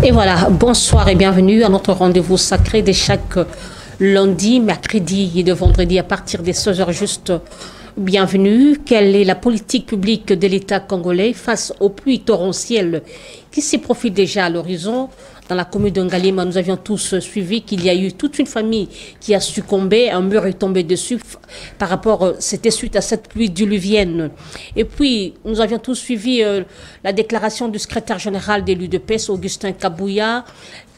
Et voilà, bonsoir et bienvenue à notre rendez-vous sacré de chaque lundi, mercredi et de vendredi à partir des 16h juste. Bienvenue. Quelle est la politique publique de l'État congolais face aux pluies torrentielles qui s'y profitent déjà à l'horizon? Dans la commune de Ngalima, nous avions tous suivi qu'il y a eu toute une famille qui a succombé, un mur est tombé dessus par rapport, c'était suite à cette pluie diluvienne. Et puis, nous avions tous suivi la déclaration du secrétaire général de l'UDPS, Augustin Kabouya,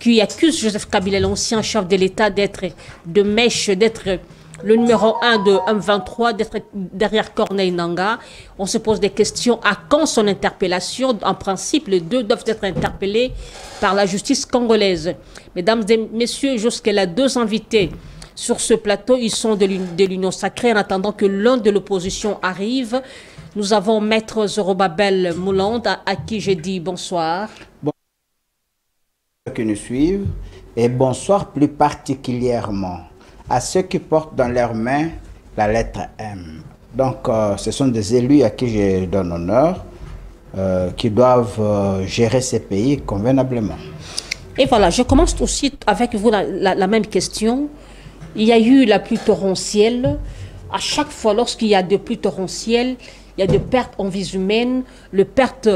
qui accuse Joseph Kabila, l'ancien chef de l'État, d'être de mèche, d'être le numéro 1 de M23, d'être derrière Corneille Nangaa. On se pose des questions. À quand son interpellation? En principe, les deux doivent être interpellés par la justice congolaise. Mesdames et messieurs, jusqu'à là, deux invités sur ce plateau, ils sont de l'Union sacrée. En attendant que l'un de l'opposition arrive, nous avons Maître Zorobabel Moulande, à qui j'ai dit bonsoir. Bonsoir qui nous suivent, et bonsoir plus particulièrement à ceux qui portent dans leurs mains la lettre M. Donc, ce sont des élus à qui je donne honneur, qui doivent gérer ces pays convenablement. Et voilà, je commence aussi avec vous la même question. Il y a eu la pluie torrentielle. À chaque fois, lorsqu'il y a de pluie torrentielle, il y a des pertes en vies humaines, les pertes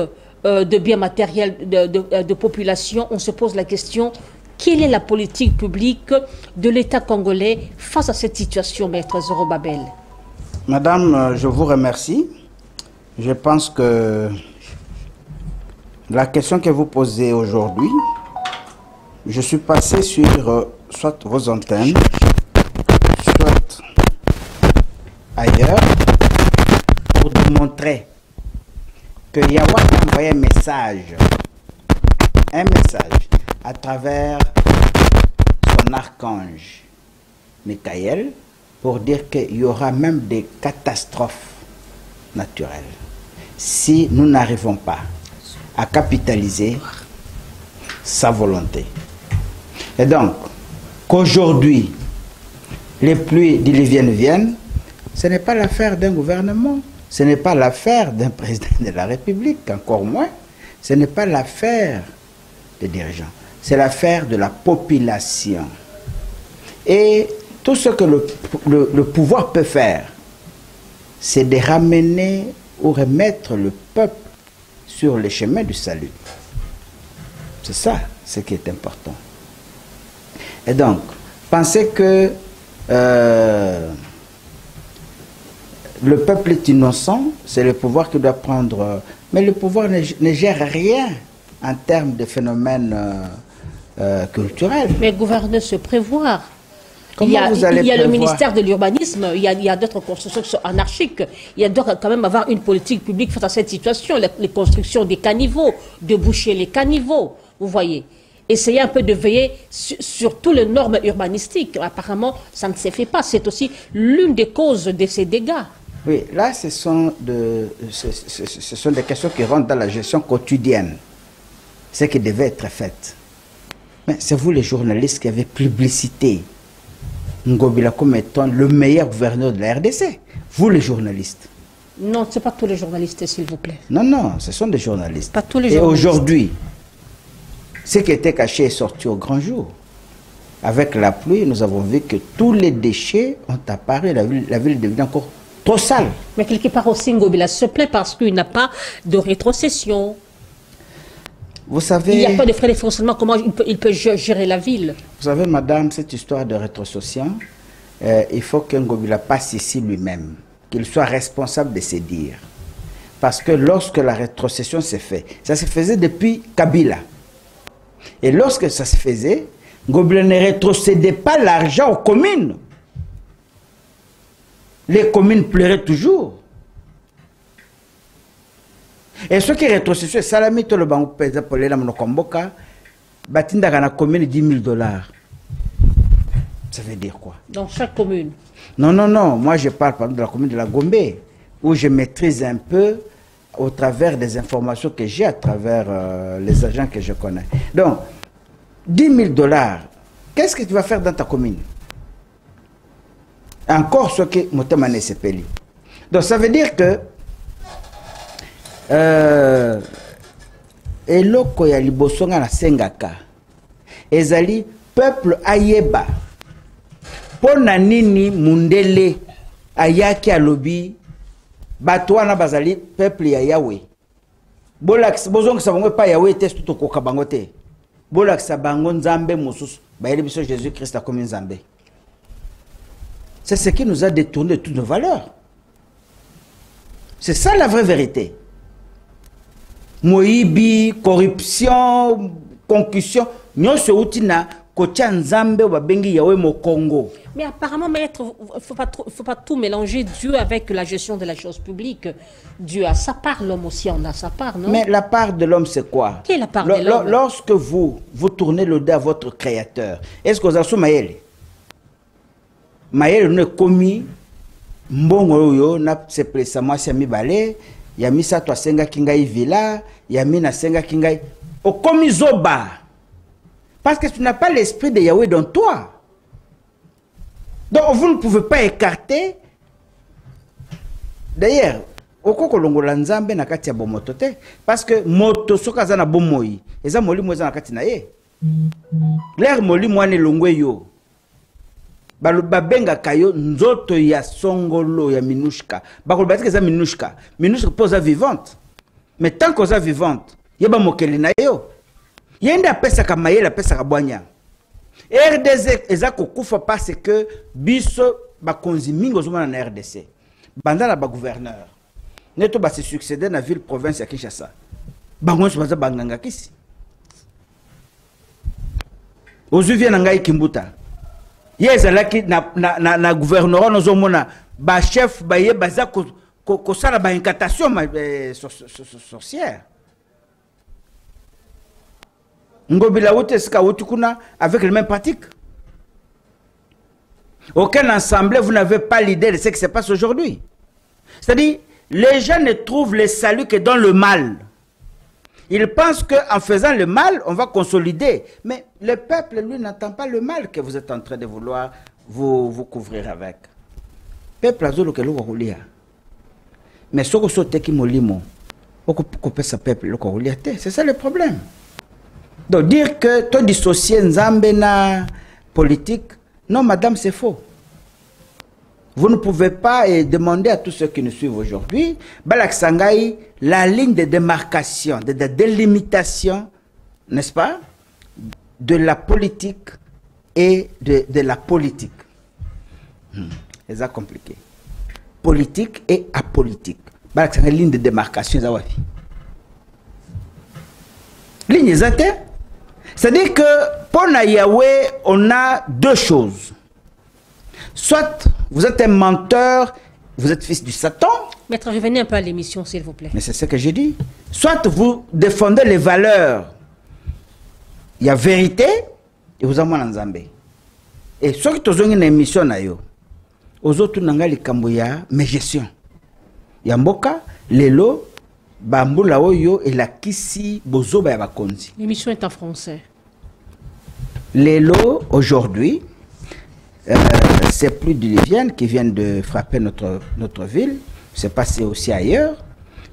de biens matériels, de population. On se pose la question: quelle est la politique publique de l'État congolais face à cette situation, Maître Zorobabel? Madame, je vous remercie. Je pense que la question que vous posez aujourd'hui, je suis passé sur soit vos antennes, soit ailleurs, pour démontrer que Yahweh a envoyé un message à travers son archange Michael pour dire qu'il y aura même des catastrophes naturelles si nous n'arrivons pas à capitaliser sa volonté. Et donc, qu'aujourd'hui les pluies diluviennes viennent, ce n'est pas l'affaire d'un gouvernement, ce n'est pas l'affaire d'un président de la République, encore moins, ce n'est pas l'affaire des dirigeants. C'est l'affaire de la population. Et tout ce que le pouvoir peut faire, c'est de ramener ou remettre le peuple sur le chemin du salut. C'est ça ce qui est important. Et donc, penser que le peuple est innocent, c'est le pouvoir qui doit prendre... Mais le pouvoir ne gère rien en termes de phénomènes culturels. Mais gouverner, se prévoir. Comment vous allez il y a prévoir? Le ministère de l'urbanisme, il y a d'autres constructions qui sont anarchiques. Il doit quand même avoir une politique publique face à cette situation. Les constructions des caniveaux, de boucher les caniveaux, vous voyez. Essayer un peu de veiller sur toutes les normes urbanistiques. Apparemment, ça ne se fait pas. C'est aussi l'une des causes de ces dégâts. Oui, là, ce sont des questions qui rentrent dans la gestion quotidienne. Ce qui devait être fait. Mais c'est vous les journalistes qui avez publicité Ngobila comme étant le meilleur gouverneur de la RDC. Vous les journalistes. Non, ce n'est pas tous les journalistes, s'il vous plaît. Non, non, ce sont des journalistes. Pas tous les Et journalistes. aujourd'hui, ce qui était caché est sorti au grand jour. Avec la pluie, nous avons vu que tous les déchets ont apparu. La ville devient encore trop sale. Mais quelque part aussi, Ngobila se plaît parce qu'il n'a pas de rétrocession. Vous savez, il n'y a pas de frais de fonctionnement. Comment il peut gérer la ville? Vous savez, madame, cette histoire de rétrocession, il faut que Ngobila passe ici lui-même, qu'il soit responsable de se dire. Parce que lorsque la rétrocession s'est faite, ça se faisait depuis Kabila. Et lorsque ça se faisait, Ngobila ne rétrocédait pas l'argent aux communes. Les communes pleuraient toujours. Et ce qui est rétrocession, Salami to le bango pesa pour les lames komboka, batinda kana commune $10 000. Ça veut dire quoi? Dans chaque commune? Non, non, non. Moi, je parle par exemple de la commune de la Gombe, où je maîtrise un peu au travers des informations que j'ai à travers les agents que je connais. Donc, $10 000, qu'est-ce que tu vas faire dans ta commune? Encore ce que Motemane Sepeli. Donc, ça veut dire que eloko ya liboso nga na sengaka ezali peuple ayeba pona nini mundele ayaki alobi bato wana bazali peuple ya Yahweh bolakisa bozongisa bango pa Yahweh te tout okoka bango te bolakisa bango nzambe mosusu bayeli biso Jésus Christ comme nzambe. C'est ce qui nous a détourné toutes nos valeurs. C'est ça la vraie vérité. Moïbi, corruption, concussion, nous sommes na kotia nzambe ou babengi Yahweh mo Congo. Mais apparemment, maître, il ne faut pas tout mélanger Dieu avec la gestion de la chose publique. Dieu a sa part, l'homme aussi en a sa part, non? Mais la part de l'homme, c'est quoi? Quelle est la part de l'homme? Lorsque vous tournez le dos à votre créateur, est-ce que vous avez Maël? Maël ne commis mbongo yo na se pressa moi c'est mi balé ya misa to senga kingai villa ya mina senga kingai o commis zoba parce que tu n'as pas l'esprit de Yahweh dans toi. Donc vous ne pouvez pas écarter. D'ailleurs okoko longola nzambe na kati ya bomoto te parce que moto soka za na bomoi eza molimo za na kati na ye l'air molimo ane longwe yo babenga kayo nzoto ya songolo ya minushka bakolobatike za minushka posa vivante mais tant que ça vivante yeba mokeli na yo yenda pesa ka mayela pesa ka bwanya RDC eza kokufa parce que biso bakonzi mingi ozomana na RDC banda na ba gouverneur neto ba se succéder na ville province ya Kinshasa bango so baza banganga kisi ozuvie na ngai Kimbuta yes alaki na gouverneur nozomona ba chef ba ye baza ko sala ba incantation sorcière ngobila wote ska wotukuna avec les mêmes pratiques. Aucun assemblée vous n'avez pas l'idée de ce qui se passe aujourd'hui. C'est-à-dire les gens ne trouvent le salut que dans le mal. Ils pensent qu'en faisant le mal, on va consolider. Mais le peuple, lui, n'entend pas le mal que vous êtes en train de vouloir vous couvrir avec. Le peuple a dit que l'on va. Mais ce que vous qui molimo, c'est ça le problème. Donc dire que tu dissocier Nzambe na politique, non madame, c'est faux. Vous ne pouvez pas demander à tous ceux qui nous suivent aujourd'hui, la ligne de démarcation, de délimitation, n'est-ce pas, de la politique et de la politique. C'est ça compliqué. Politique et apolitique. La ligne de démarcation, ligne exacte. C'est-à-dire que pour Yahweh, on a deux choses. Soit vous êtes un menteur, vous êtes fils du Satan. Maître, revenez un peu à l'émission, s'il vous plaît. Mais c'est ce que j'ai dit. Soit vous défendez les valeurs. Il y a vérité et vous avez Nzambe. Et ceux qui ont une émission, aux autres, il y a mes gestions. Il y a Mboka, Lelo, Bambula Oyo et la Kisi Bozoba Yabakonzi. L'émission est en français. Lelo, aujourd'hui, c'est plus d'Ilivienne qui viennent de frapper notre ville, c'est passé aussi ailleurs,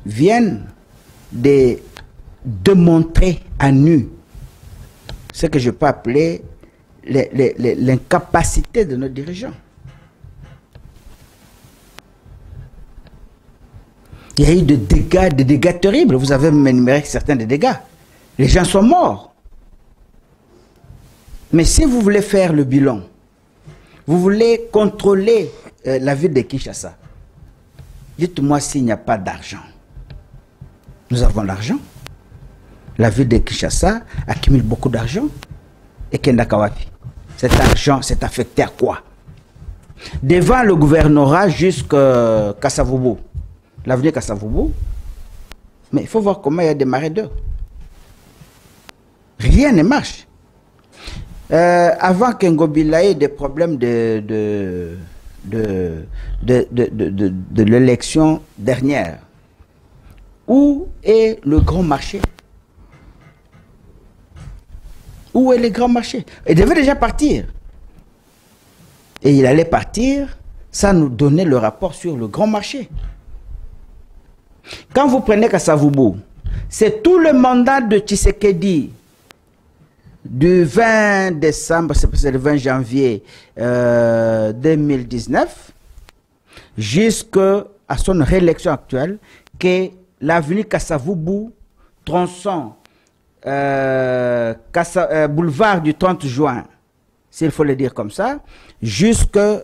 viennent de démontrer à nu ce que je peux appeler l'incapacité de nos dirigeants. Il y a eu des dégâts terribles. Vous avez même énuméré certains des dégâts. Les gens sont morts. Mais si vous voulez faire le bilan, vous voulez contrôler la ville de Kinshasa, dites-moi s'il n'y a pas d'argent. Nous avons l'argent. La ville de Kinshasa accumule beaucoup d'argent. Et Kendakawapi, cet argent s'est affecté à quoi? Devant le gouvernorat jusqu'à Kasavubu, l'avenir Kasavubu, mais il faut voir comment il y a démarré d'eux. Rien ne marche. Avant qu'Ngobila ait des problèmes de l'élection dernière, où est le grand marché? Où est le grand marché? Il devait déjà partir. Et il allait partir sans nous donner le rapport sur le grand marché. Quand vous prenez Kasavubu, C'est tout le mandat de Tshisekedi du 20 décembre, c'est le 20 janvier 2019, jusqu'à son réélection actuelle, que l'avenue Kassavubu, tronçon boulevard du 30 juin, s'il faut le dire comme ça, jusqu'à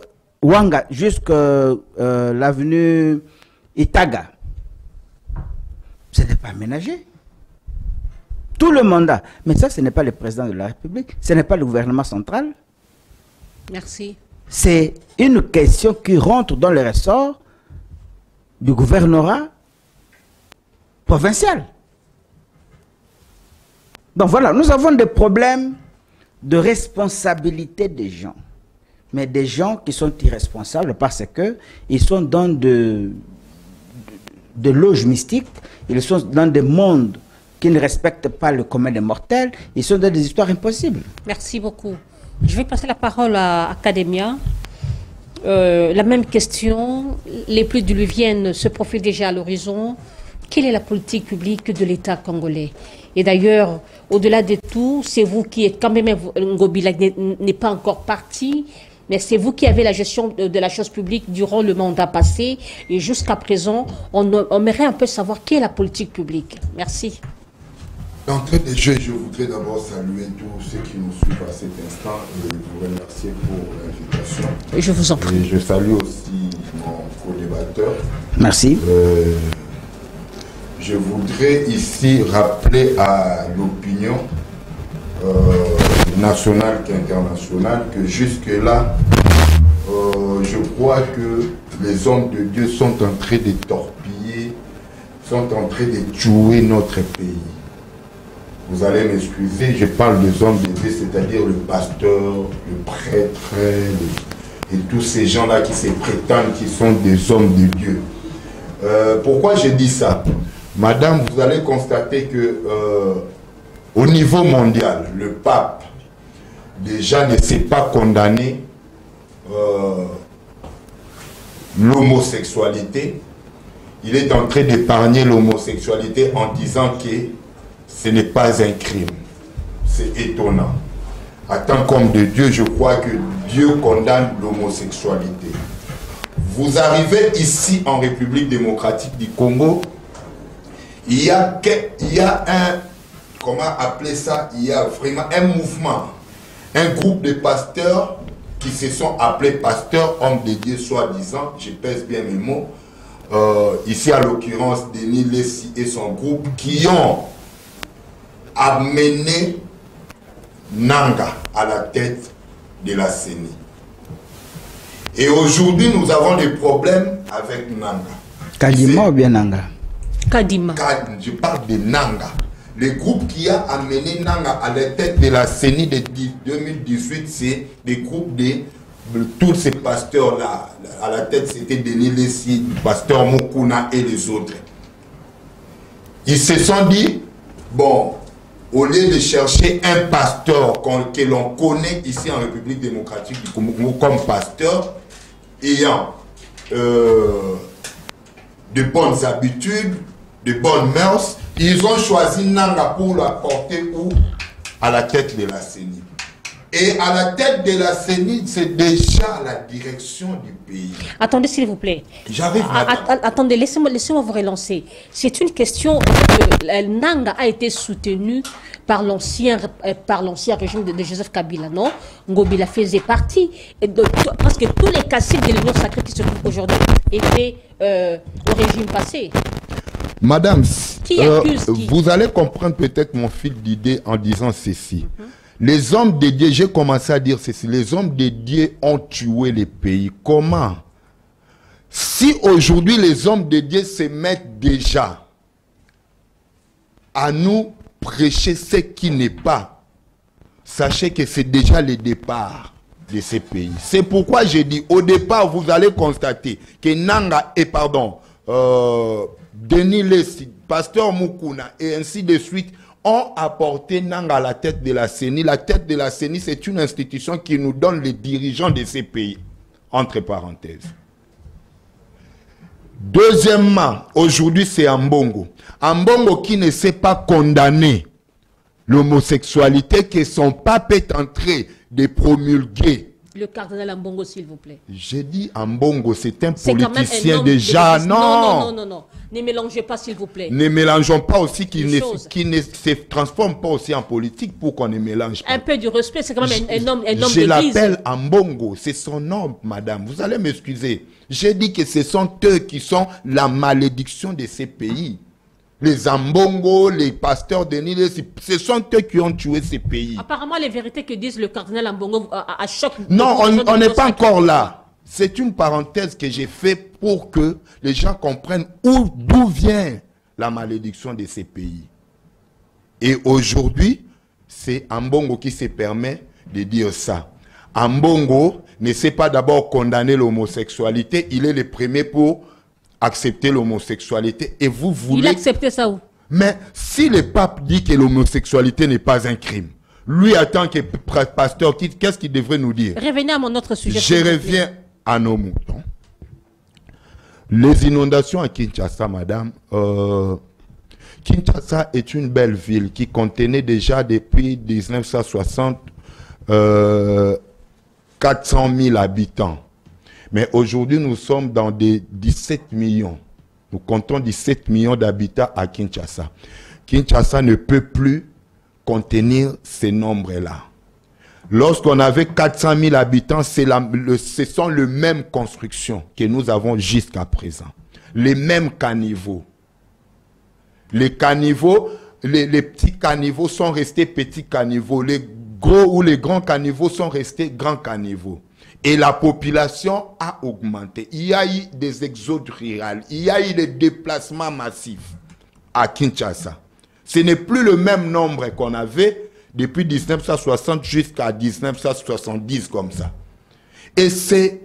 l'avenue Itaga. Ce n'est pas aménagé. Tout le mandat. Mais ça, ce n'est pas le président de la République, ce n'est pas le gouvernement central. Merci. C'est une question qui rentre dans le ressort du gouvernorat provincial. Donc voilà, nous avons des problèmes de responsabilité des gens. Mais des gens qui sont irresponsables parce qu'ils sont dans de loges mystiques, ils sont dans des mondes qui ne respectent pas le commun des mortels, ils sont dans des histoires impossibles. Merci beaucoup. Je vais passer la parole à Academia. La même question, les pluies diluviennes se profilent déjà à l'horizon. Quelle est la politique publique de l'État congolais? Et d'ailleurs, au-delà de tout, c'est vous qui êtes quand même, Ngobila n'est pas encore parti, mais c'est vous qui avez la gestion de la chose publique durant le mandat passé. Et jusqu'à présent, on aimerait un peu savoir quelle est la politique publique. Merci. D'entrée de jeu, je voudrais d'abord saluer tous ceux qui nous suivent à cet instant et vous remercier pour l'invitation. Je vous en prie. Et je salue aussi mon co-débatteur. Merci. Je voudrais ici rappeler à l'opinion nationale qu'internationale que jusque-là, je crois que les hommes de Dieu sont en train de torpiller, sont en train de tuer notre pays. Vous allez m'excuser, je parle des hommes de Dieu, c'est-à-dire le pasteur, le prêtre, et tous ces gens-là qui se prétendent qu'ils sont des hommes de Dieu. Pourquoi je dis ça? Madame, vous allez constater que au niveau mondial, le pape déjà ne s'est pas condamné l'homosexualité. Il est en train d'épargner l'homosexualité en disant que ce n'est pas un crime. C'est étonnant. En tant qu'homme de Dieu, je crois que Dieu condamne l'homosexualité. Vous arrivez ici en République démocratique du Congo, il y a un, comment appeler ça, il y a vraiment un mouvement, un groupe de pasteurs qui se sont appelés pasteurs, hommes de Dieu soi-disant, je pèse bien mes mots, ici à l'occurrence Denis Lessi et son groupe, qui ont amené Nanga à la tête de la CENI. Et aujourd'hui, nous avons des problèmes avec Nanga. Kadima ou bien Nanga? Kadima. Je parle de Nanga. Le groupe qui a amené Nanga à la tête de la CENI de 2018, c'est le groupe de tous ces pasteurs-là. À la tête, c'était Denis Lessi, pasteur Mukuna et les autres. Ils se sont dit, bon, au lieu de chercher un pasteur que l'on connaît ici en République démocratique du Congo comme pasteur, ayant de bonnes habitudes, de bonnes mœurs, ils ont choisi Nanga pour la porter où? À la tête de la CENI. Et à la tête de la CENI, c'est déjà la direction du pays. Attendez, s'il vous plaît. J'arrive. Attendez, laissez-moi vous relancer. C'est une question. Nanga a été soutenu par l'ancien régime de Joseph Kabila, non? Ngobila faisait partie. Parce que tous les caciques de l'Union sacrée qui se trouvent aujourd'hui étaient au régime passé. Madame, vous allez comprendre peut-être mon fil d'idée en disant ceci. Les hommes de Dieu, j'ai commencé à dire ceci, les hommes de Dieu ont tué les pays. Comment? Si aujourd'hui les hommes de Dieu se mettent déjà à nous prêcher ce qui n'est pas, sachez que c'est déjà le départ de ces pays. C'est pourquoi j'ai dit, au départ, vous allez constater que Nanga et Denis Lessi, pasteur Mukuna et ainsi de suite ont apporté Nanga à la tête de la CENI. La tête de la CENI, c'est une institution qui nous donne les dirigeants de ces pays, entre parenthèses. Deuxièmement, aujourd'hui c'est Ambongo. Ambongo qui ne sait pas condamner l'homosexualité, que son pape est en train de promulguer. Le cardinal Ambongo, s'il vous plaît. J'ai dit Ambongo, c'est un C'est quand même politicien un homme déjà. de... Non. Non. Ne mélangez pas, s'il vous plaît. Ne mélangeons pas aussi qu'il Une ne, chose. qu'il ne se transforme pas aussi en politique pour qu'on ne mélange pas. Un peu du respect, c'est quand même un homme Je d'église. l'appelle Ambongo, c'est son nom, madame. Vous allez m'excuser. J'ai dit que ce sont eux qui sont la malédiction de ces pays. Les Ambongo, les pasteurs de Nil, ce sont eux qui ont tué ces pays. Apparemment, les vérités que disent le cardinal Ambongo à chaque... Non, on n'est pas encore là. C'est une parenthèse que j'ai faite pour que les gens comprennent d'où vient la malédiction de ces pays. Et aujourd'hui, c'est Ambongo qui se permet de dire ça. Ambongo ne sait pas d'abord condamner l'homosexualité. Il est le premier pour accepter l'homosexualité. Et vous voulez... Il a accepté ça où? Mais si le pape dit que l'homosexualité n'est pas un crime, lui, en tant que pasteur, qu'est-ce qu'il devrait nous dire? Revenez à mon autre sujet. Je reviens à nos moutons. Les inondations à Kinshasa, madame. Kinshasa est une belle ville qui contenait déjà depuis 1960 400 000 habitants. Mais aujourd'hui, nous sommes dans des 17 millions. Nous comptons 17 millions d'habitants à Kinshasa. Kinshasa ne peut plus contenir ces nombres-là. Lorsqu'on avait 400 000 habitants, ce sont les mêmes constructions que nous avons jusqu'à présent. Les mêmes caniveaux. Les caniveaux, les petits caniveaux sont restés petits caniveaux. Les gros ou les grands caniveaux sont restés grands caniveaux. Et la population a augmenté. Il y a eu des exodes ruraux. Il y a eu des déplacements massifs à Kinshasa. Ce n'est plus le même nombre qu'on avait depuis 1960 jusqu'à 1970 comme ça. Et c'est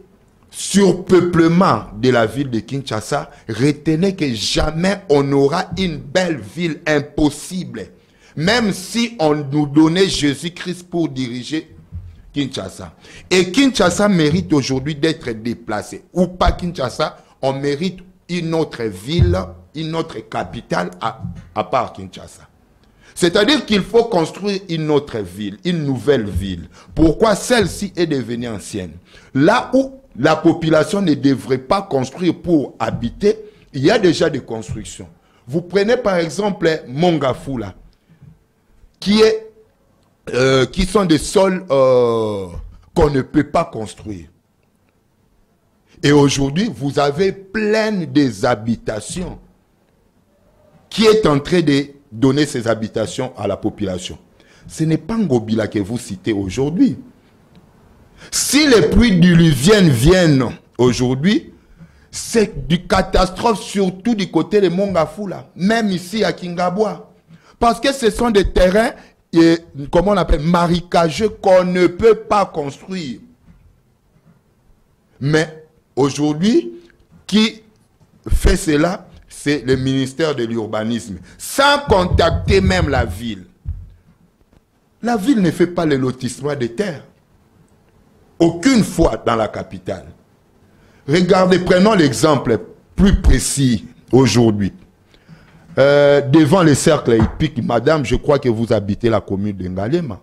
surpeuplement de la ville de Kinshasa. Retenez que jamais on aura une belle ville, impossible. Même si on nous donnait Jésus-Christ pour diriger Kinshasa. Et Kinshasa mérite aujourd'hui d'être déplacé. Ou pas Kinshasa, on mérite une autre ville, une autre capitale à part Kinshasa. C'est-à-dire qu'il faut construire une autre ville, une nouvelle ville. Pourquoi celle-ci est devenue ancienne? Là où la population ne devrait pas construire pour habiter, il y a déjà des constructions. Vous prenez par exemple Mongafula, qui sont des sols qu'on ne peut pas construire. Et aujourd'hui, vous avez plein des habitations qui est en train de donner ces habitations à la population. Ce n'est pas Ngobila que vous citez aujourd'hui. Si les pluies diluviennes viennent aujourd'hui, c'est du catastrophe surtout du côté de Mongafula, même ici à Kingabwa. Parce que ce sont des terrains, comment on appelle, marécageux qu'on ne peut pas construire. Mais aujourd'hui, qui fait cela? C'est le ministère de l'urbanisme, sans contacter même la ville. La ville ne fait pas le lotissement des terres. Aucune fois dans la capitale. Regardez, prenons l'exemple plus précis aujourd'hui. Devant les cercles hippiques, madame, je crois que vous habitez la commune de Ngalema.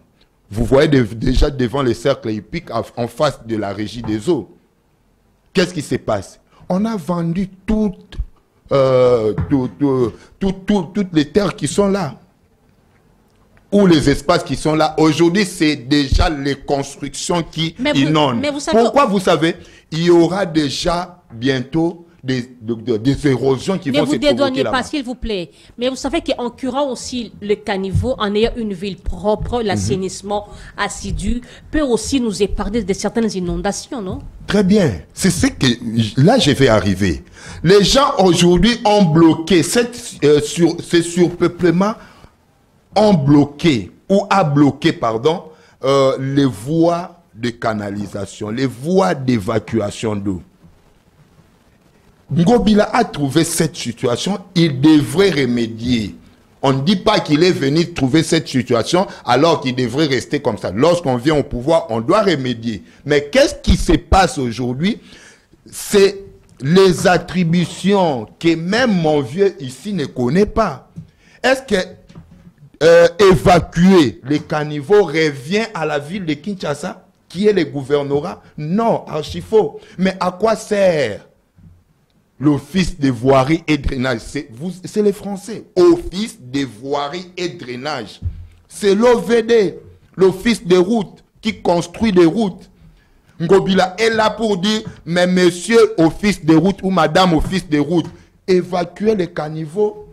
Vous voyez déjà devant les cercles hippiques en face de la régie des eaux. Qu'est-ce qui se passe? On a vendu toutes les terres qui sont là. Ou les espaces qui sont là. Aujourd'hui, c'est déjà les constructions qui inondent. Pourquoi vous savez? Il y aura déjà bientôt des érosions qui vont se provoquer là-bas. Ne vous dédouanez pas, s'il vous plaît. Mais vous savez qu'en curant aussi le caniveau, en ayant une ville propre, l'assainissement assidu peut aussi nous épargner de certaines inondations, non? Très bien. C'est ce que... Là, je vais arriver. Les gens aujourd'hui ont bloqué, ce surpeuplement ont bloqué, ou a bloqué, pardon, les voies de canalisation, les voies d'évacuation d'eau. Ngobila a trouvé cette situation, il devrait remédier. On ne dit pas qu'il est venu trouver cette situation alors qu'il devrait rester comme ça. Lorsqu'on vient au pouvoir, on doit remédier. Mais qu'est-ce qui se passe aujourd'hui? C'est les attributions que même mon vieux ici ne connaît pas. Est-ce que évacuer les caniveaux revient à la ville de Kinshasa, qui est le gouvernorat? Non, archi faux. Mais à quoi sert l'Office de voirie et drainage? C'est les Français. Office de voirie et drainage. C'est l'OVD, l'Office des routes, qui construit des routes. Ngobila est là pour dire, mais monsieur Office des routes ou madame Office des routes, évacuez les caniveaux.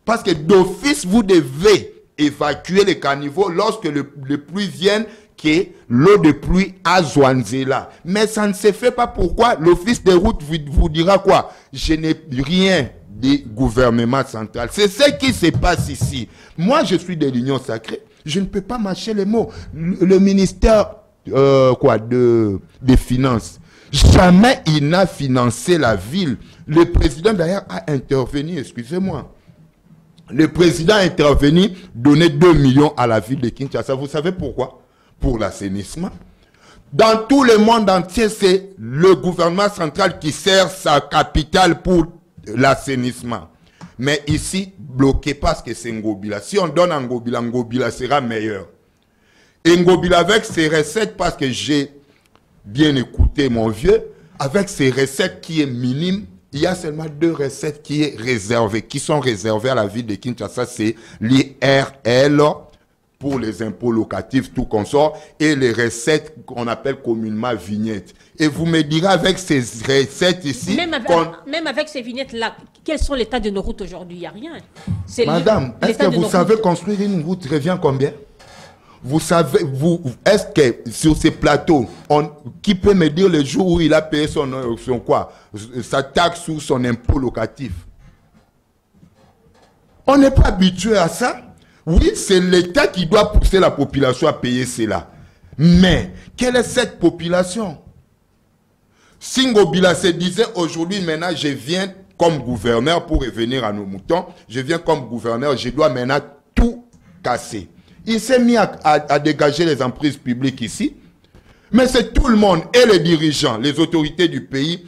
Parce que d'office, vous devez évacuer les caniveaux lorsque le pluie vienne, qui est l'eau de pluie à Zouanzela. Mais ça ne se fait pas. Pourquoi? L'Office des routes vous dira quoi? Je n'ai rien du gouvernement central. C'est ce qui se passe ici. Moi, je suis de l'Union sacrée. Je ne peux pas mâcher les mots. Le ministère des Finances, jamais il n'a financé la ville. Le président d'ailleurs a intervenu, excusez-moi. Le président a intervenu, donné 2 millions à la ville de Kinshasa. Vous savez pourquoi? Pour l'assainissement. Dans tout le monde entier, c'est le gouvernement central qui sert sa capitale pour l'assainissement. Mais ici, bloqué parce que c'est Ngobila. Si on donne à Ngobila, Ngobila sera meilleur. Et Ngobila, avec ses recettes, parce que j'ai bien écouté mon vieux, avec ses recettes qui est minime, il y a seulement 2 recettes qui sont réservées à la ville de Kinshasa, c'est l'IRL pour les impôts locatifs, tout consort, et les recettes qu'on appelle communément vignettes. Et vous me direz avec ces recettes ici... Même avec ces vignettes-là, quels sont l'état de nos routes aujourd'hui? Il n'y a rien. Madame, est-ce que vous savez construire une route revient combien? Vous savez, est-ce que sur ces plateaux, qui peut me dire le jour où il a payé sa taxe ou son impôt locatif? On n'est pas habitué à ça. Oui, c'est l'État qui doit pousser la population à payer cela. Mais, quelle est cette population? Si Ngobila se disait aujourd'hui, maintenant, je viens comme gouverneur pour revenir à nos moutons, je viens comme gouverneur, je dois maintenant tout casser. Il s'est mis à dégager les emprises publiques ici. Mais c'est tout le monde, et les dirigeants, les autorités du pays,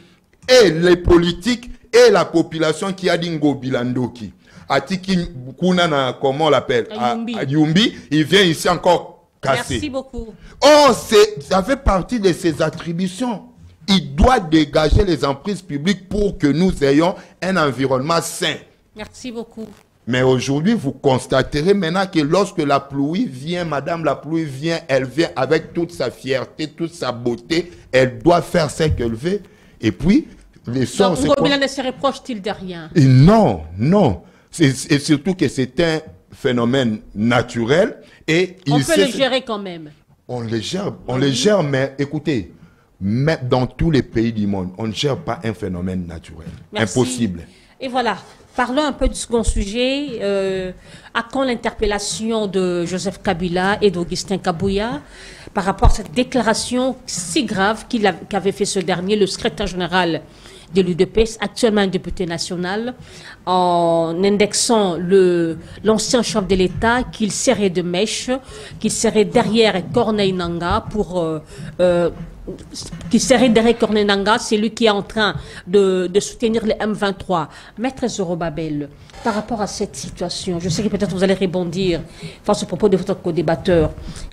et les politiques, et la population qui a dit Ngobila Ndoki. Atiki Kunana, comment on l'appelle? Yumbi, il vient ici encore casser. Merci beaucoup. Oh, ça fait partie de ses attributions. Il doit dégager les emprises publiques pour que nous ayons un environnement sain. Merci beaucoup. Mais aujourd'hui, vous constaterez maintenant que lorsque la pluie vient, madame, la pluie vient, elle vient avec toute sa fierté, toute sa beauté, elle doit faire ce qu'elle veut. Et puis, les sorts... Donc, Ngobila ne se reproche-t-il de rien? Et non, non. Et surtout que c'est un phénomène naturel. Et on peut le gérer quand même. On le gère, mais écoutez, même dans tous les pays du monde, on ne gère pas un phénomène naturel. Merci. Impossible. Et voilà, parlons un peu du second sujet. À quand l'interpellation de Joseph Kabila et d'Augustin Kabouya par rapport à cette déclaration si grave qu'avait fait ce dernier, le secrétaire général de l'UDPS, actuellement un député national, en indexant l'ancien chef de l'État qu'il serait de mèche, qu'il serait derrière Corneille Nangaa c'est lui qui est en train de soutenir les M23. Maître Zorobabel, par rapport à cette situation, je sais que peut-être vous allez rebondir face au propos de votre co-débatteur.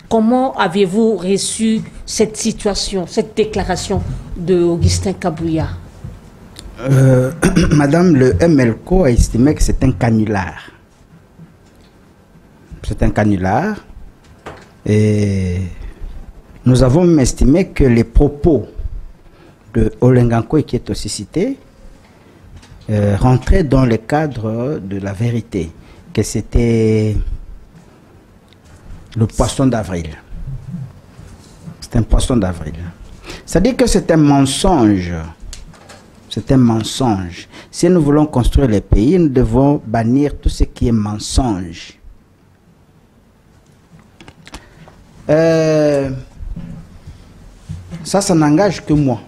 Comment avez-vous reçu cette situation, cette déclaration de Augustin Kabouya? Madame, le MLCO a estimé que c'est un canular. C'est un canular. Et nous avons même estimé que les propos de Olenganko, qui est aussi cité, rentraient dans le cadre de la vérité, que c'était le poisson d'avril. C'est un poisson d'avril. C'est-à-dire que c'est un mensonge. C'est un mensonge. Si nous voulons construire le pays, nous devons bannir tout ce qui est mensonge. Ça n'engage que moi.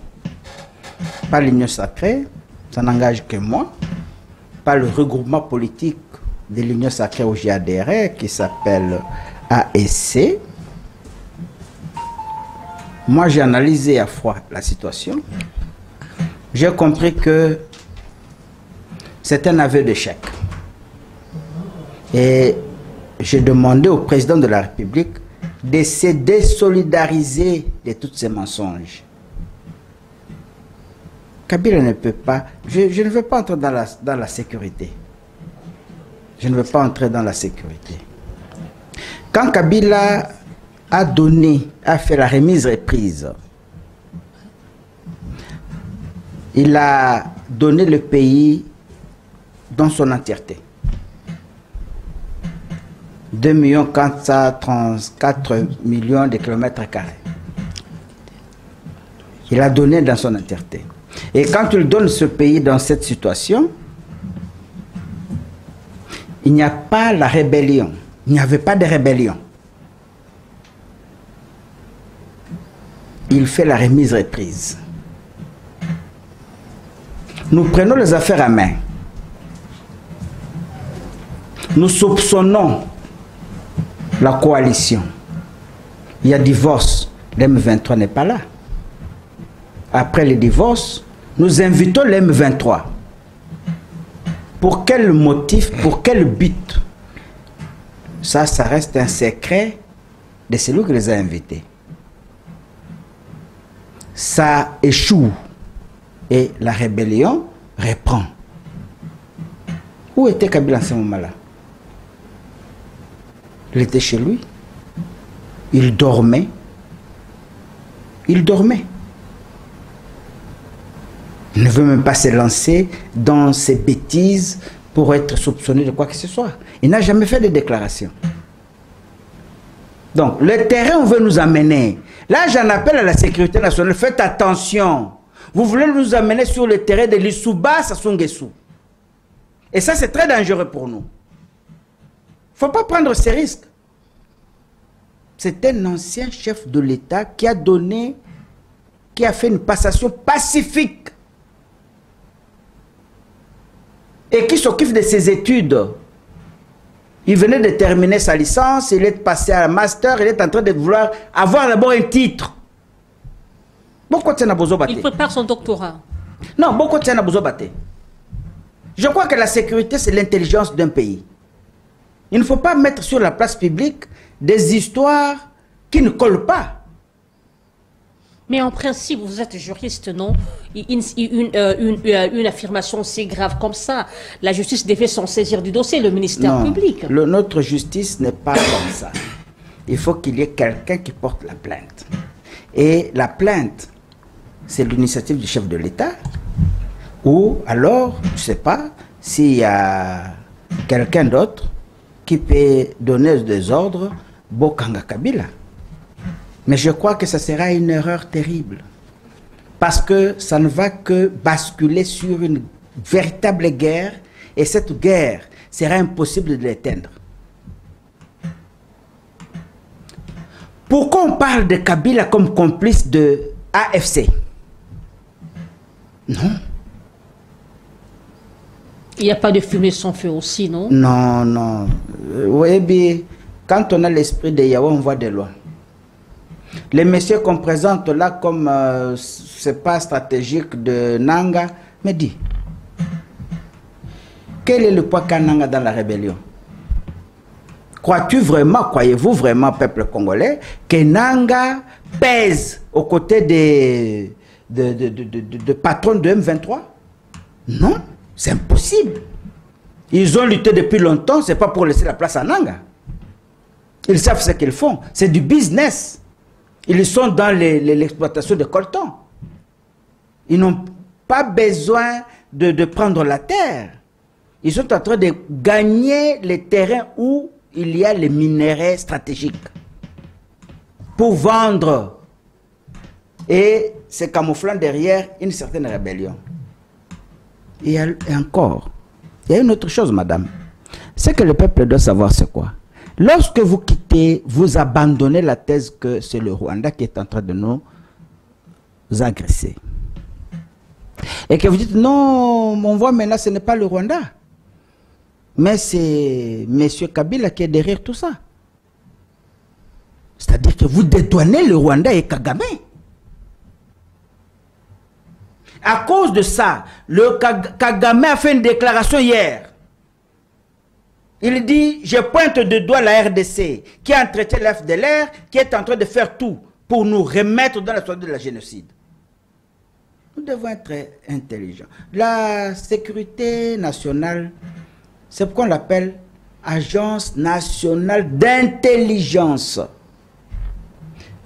Pas l'Union sacrée, ça n'engage que moi. Pas le regroupement politique de l'Union sacrée où j'ai adhéré, qui s'appelle ASC. Moi, j'ai analysé à froid la situation. j'ai compris que c'est un aveu d'échec. Et j'ai demandé au président de la République de se désolidariser de tous ces mensonges. Kabila ne peut pas, je ne veux pas entrer dans la sécurité. Je ne veux pas entrer dans la sécurité. Quand Kabila a fait la remise-reprise, il a donné le pays dans son entièreté. 2 434 millions de kilomètres carrés. Il a donné dans son entièreté. Et quand il donne ce pays dans cette situation, il n'y a pas la rébellion. Il n'y avait pas de rébellion. Il fait la remise-reprise. Nous prenons les affaires à main. Nous soupçonnons la coalition. Il y a divorce. L'M23 n'est pas là. Après le divorce, nous invitons l'M23. Pour quel motif, pour quel but? Ça reste un secret de celui qui les a invités. Ça échoue et la rébellion reprend. Où était Kabila en ce moment-là? Il était chez lui. Il dormait. Il dormait. Il ne veut même pas se lancer dans ces bêtises pour être soupçonné de quoi que ce soit. Il n'a jamais fait de déclaration. Donc, le terrain où on veut nous amener, là j'en appelle à la sécurité nationale, faites attention. Vous voulez nous amener sur le terrain de l'Issouba à Songesou. Et ça c'est très dangereux pour nous. Il ne faut pas prendre ces risques. C'est un ancien chef de l'État qui a donné, qui a fait une passation pacifique et qui s'occupe de ses études. Il venait de terminer sa licence, il est passé à la master, il est en train de vouloir avoir d'abord un titre. Il prépare son doctorat. Non, beaucoup de gens. Je crois que la sécurité, c'est l'intelligence d'un pays. Il ne faut pas mettre sur la place publique des histoires qui ne collent pas. Mais en principe, vous êtes juriste, non? Une affirmation aussi grave comme ça, la justice devait s'en saisir du dossier, le ministère public. Notre justice n'est pas comme ça. Il faut qu'il y ait quelqu'un qui porte la plainte. Et la plainte, c'est l'initiative du chef de l'État. Ou alors, je ne sais pas, s'il y a quelqu'un d'autre qui peut donner des ordres, Bokanga Kabila. Mais je crois que ça sera une erreur terrible. Parce que ça ne va que basculer sur une véritable guerre. Et cette guerre sera impossible de l'éteindre. Pourquoi on parle de Kabila comme complice de AFC? Non. Il n'y a pas de fumée sans feu aussi, non? Non, non. Oui, bien, quand on a l'esprit de Yahweh, on voit de loin. Les messieurs qu'on présente là comme c'est pas stratégique de Nanga, me dit, quel est le poids qu'a Nanga dans la rébellion? Crois-tu vraiment, croyez-vous vraiment, peuple congolais, que Nanga pèse aux côtés des patrons de M23? Non, c'est impossible. Ils ont lutté depuis longtemps, c'est pas pour laisser la place à Nanga. Ils savent ce qu'ils font, c'est du business. Ils sont dans l'exploitation de coltan. Ils n'ont pas besoin de prendre la terre. Ils sont en train de gagner les terrains où il y a les minerais stratégiques pour vendre et se camouflant derrière une certaine rébellion. Et encore, il y a une autre chose, madame. Ce que le peuple doit savoir, c'est quoi? Lorsque vous quittez, vous abandonnez la thèse que c'est le Rwanda qui est en train de nous agresser. Et que vous dites, non, on voit maintenant, ce n'est pas le Rwanda. Mais c'est M. Kabila qui est derrière tout ça. C'est-à-dire que vous dédouanez le Rwanda et Kagame. À cause de ça, le Kagame a fait une déclaration hier. Il dit, je pointe de doigt la RDC, qui a entretenu l'FDLR, qui est en train de faire tout pour nous remettre dans la histoire de la génocide. Nous devons être très intelligents. La sécurité nationale, c'est pourquoi on l'appelle Agence nationale d'intelligence.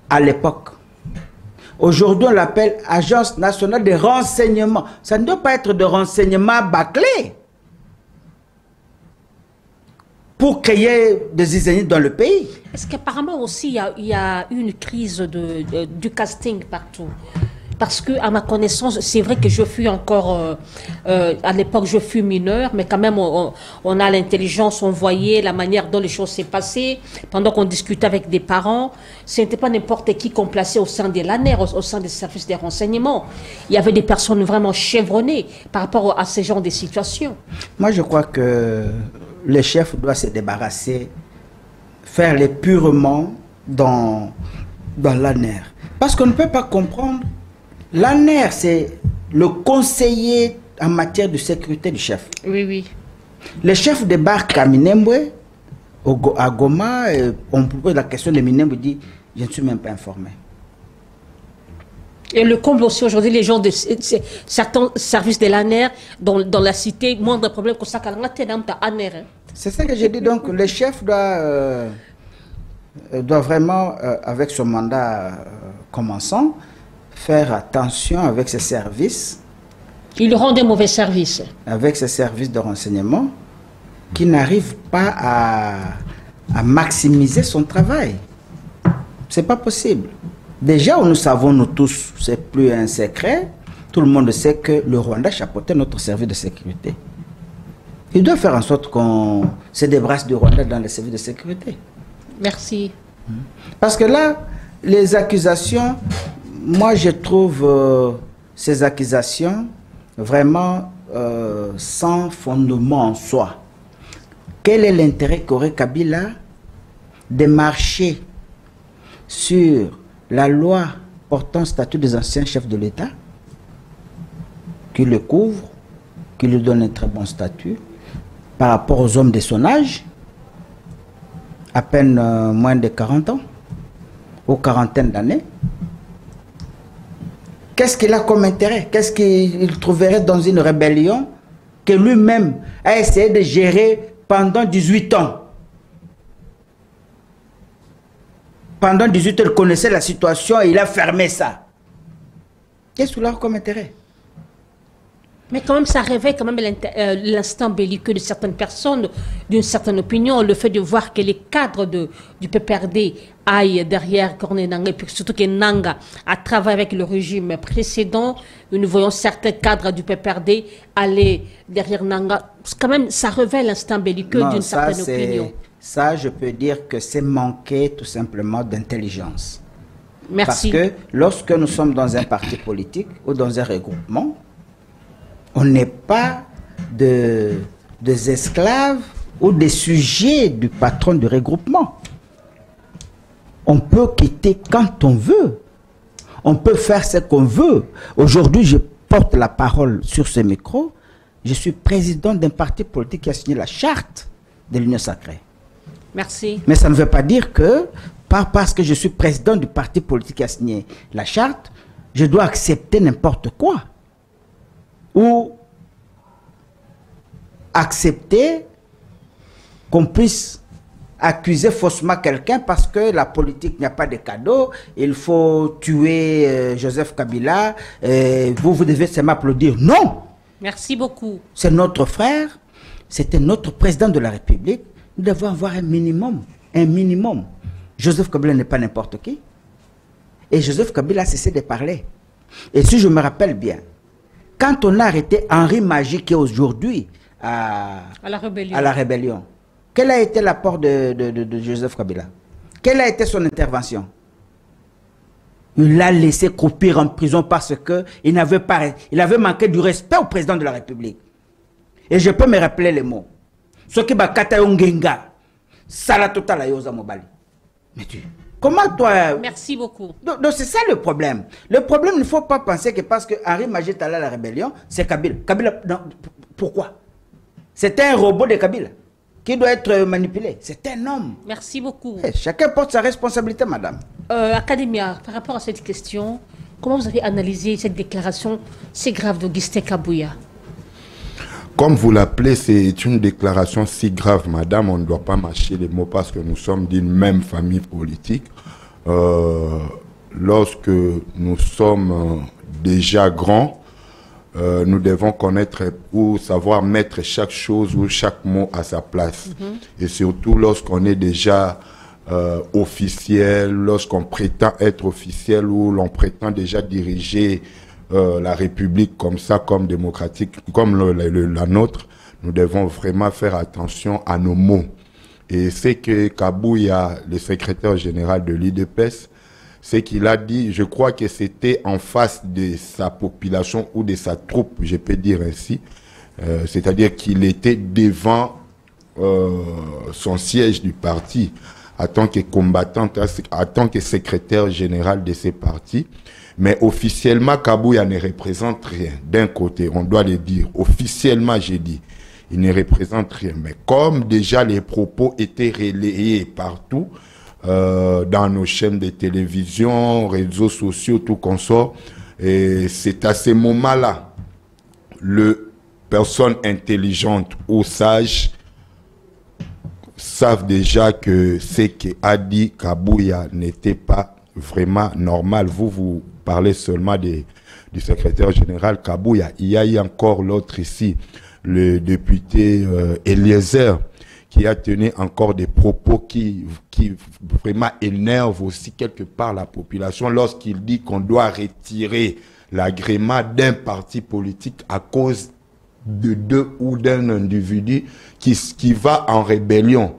À l'époque. Aujourd'hui, on l'appelle Agence nationale de renseignement. Ça ne doit pas être de renseignement bâclé pour créer des zizanies dans le pays. Est-ce qu'apparemment aussi, il y a une crise du casting partout? Parce que, à ma connaissance, c'est vrai que je fus encore, à l'époque, je fus mineur, mais quand même, on a l'intelligence, on voyait la manière dont les choses s'est passées. Pendant qu'on discutait avec des parents, ce n'était pas n'importe qui qu'on plaçait au sein de l'ANER, au sein des services des renseignements. Il y avait des personnes vraiment chevronnées par rapport à ces genres de situations. Moi, je crois que le chef doit se débarrasser, faire les purements dans l'ANER. Parce qu'on ne peut pas comprendre. L'ANER, c'est le conseiller en matière de sécurité du chef. Oui, oui. Le chef débarque à Minembwe, à Goma, on pose la question de Minembwe, il dit, je ne suis même pas informé. Et le comble aussi aujourd'hui, les gens de certains services de l'ANER, dans la cité, moindre problème que ça, c'est ça que j'ai dit, donc le chef doit vraiment, avec son mandat commençant, faire attention avec ses services. Il rend des mauvais services. Avec ses services de renseignement qui n'arrivent pas à maximiser son travail. C'est pas possible. Déjà, nous savons, nous tous, c'est plus un secret, tout le monde sait que le Rwanda chapeautait notre service de sécurité. Il doit faire en sorte qu'on se débarrasse du Rwanda dans les services de sécurité. Merci. Parce que là, les accusations... Moi, je trouve ces accusations vraiment sans fondement en soi. Quel est l'intérêt qu'aurait Kabila de marcher sur la loi portant statut des anciens chefs de l'État, qui le couvre, qui lui donne un très bon statut, par rapport aux hommes de son âge, à peine moins de 40 ans, ou quarantaine d'années? Qu'est-ce qu'il a comme intérêt? Qu'est-ce qu'il trouverait dans une rébellion que lui-même a essayé de gérer pendant 18 ans? Pendant 18 ans, il connaissait la situation et il a fermé ça. Qu'est-ce qu'il a comme intérêt? Mais quand même, ça réveille quand même l'instinct belliqueux de certaines personnes, d'une certaine opinion, le fait de voir que les cadres du PPRD aillent derrière Corneille Nangaa, et puis surtout que Nangaa a travaillé avec le régime précédent. Nous voyons certains cadres du PPRD aller derrière Nangaa. Quand même, ça révèle l'instinct belliqueux d'une certaine opinion. Ça, je peux dire que c'est manquer tout simplement d'intelligence. Merci. Parce que lorsque nous sommes dans un parti politique ou dans un regroupement, on n'est pas des esclaves ou des sujets du patron du regroupement. On peut quitter quand on veut. On peut faire ce qu'on veut. Aujourd'hui, je porte la parole sur ce micro. Je suis président d'un parti politique qui a signé la charte de l'Union sacrée. Merci. Mais ça ne veut pas dire que, parce que je suis président du parti politique qui a signé la charte, je dois accepter n'importe quoi. Ou accepter qu'on puisse accuser faussement quelqu'un parce que la politique n'a pas de cadeau, il faut tuer Joseph Kabila, vous devez seulement applaudir. Non! Merci beaucoup. C'est notre frère, c'était notre président de la République, nous devons avoir un minimum, un minimum. Joseph Kabila n'est pas n'importe qui. Et Joseph Kabila a cessé de parler. Et si je me rappelle bien, quand on a arrêté Henri Magie qui est aujourd'hui à la rébellion, quel a été l'apport de Joseph Kabila? Quelle a été son intervention? Il l'a laissé croupir en prison parce qu'il avait manqué du respect au président de la République. Et je peux me rappeler les mots. Ce qui va kata yongenga, sala total yoza mobali. Mais tu, Comment toi... Merci beaucoup. Donc c'est ça le problème. Le problème, il ne faut pas penser que parce que Henri Magé est allé à la rébellion, c'est Kabila. Kabila, non, pourquoi? C'est un robot de Kabila qui doit être manipulé. C'est un homme. Merci beaucoup. Chacun porte sa responsabilité, madame. Academia, par rapport à cette question, comment vous avez analysé cette déclaration si grave d'Augustin Kabouya? Comme vous l'appelez, c'est une déclaration si grave, madame, on ne doit pas mâcher les mots parce que nous sommes d'une même famille politique. Lorsque nous sommes déjà grands, nous devons connaître ou savoir mettre chaque chose ou chaque mot à sa place. Et surtout lorsqu'on est déjà officiel, lorsqu'on prétend être officiel ou l'on prétend déjà diriger la République comme ça, comme démocratique, comme la nôtre, nous devons vraiment faire attention à nos mots. Et c'est que Kabouya, le secrétaire général de l'IDPS, c'est qu'il a dit, je crois que c'était en face de sa population ou de sa troupe, je peux dire ainsi, c'est-à-dire qu'il était devant son siège du parti en tant que combattant, en tant que secrétaire général de ces partis. Mais officiellement, Kabouya ne représente rien. D'un côté, on doit le dire. Officiellement, j'ai dit, il ne représente rien. Mais comme déjà les propos étaient relayés partout, dans nos chaînes de télévision, réseaux sociaux, tout consort, et c'est à ces moments-là, les personnes intelligentes ou sages savent déjà que ce qu'a dit Kabouya n'était pas vraiment normal. Vous parlez seulement du secrétaire général Kabouya. Il y a eu encore l'autre ici, le député Eliezer, qui a tenu encore des propos qui vraiment énervent aussi quelque part la population lorsqu'il dit qu'on doit retirer l'agrément d'un parti politique à cause de deux ou d'un individu qui va en rébellion,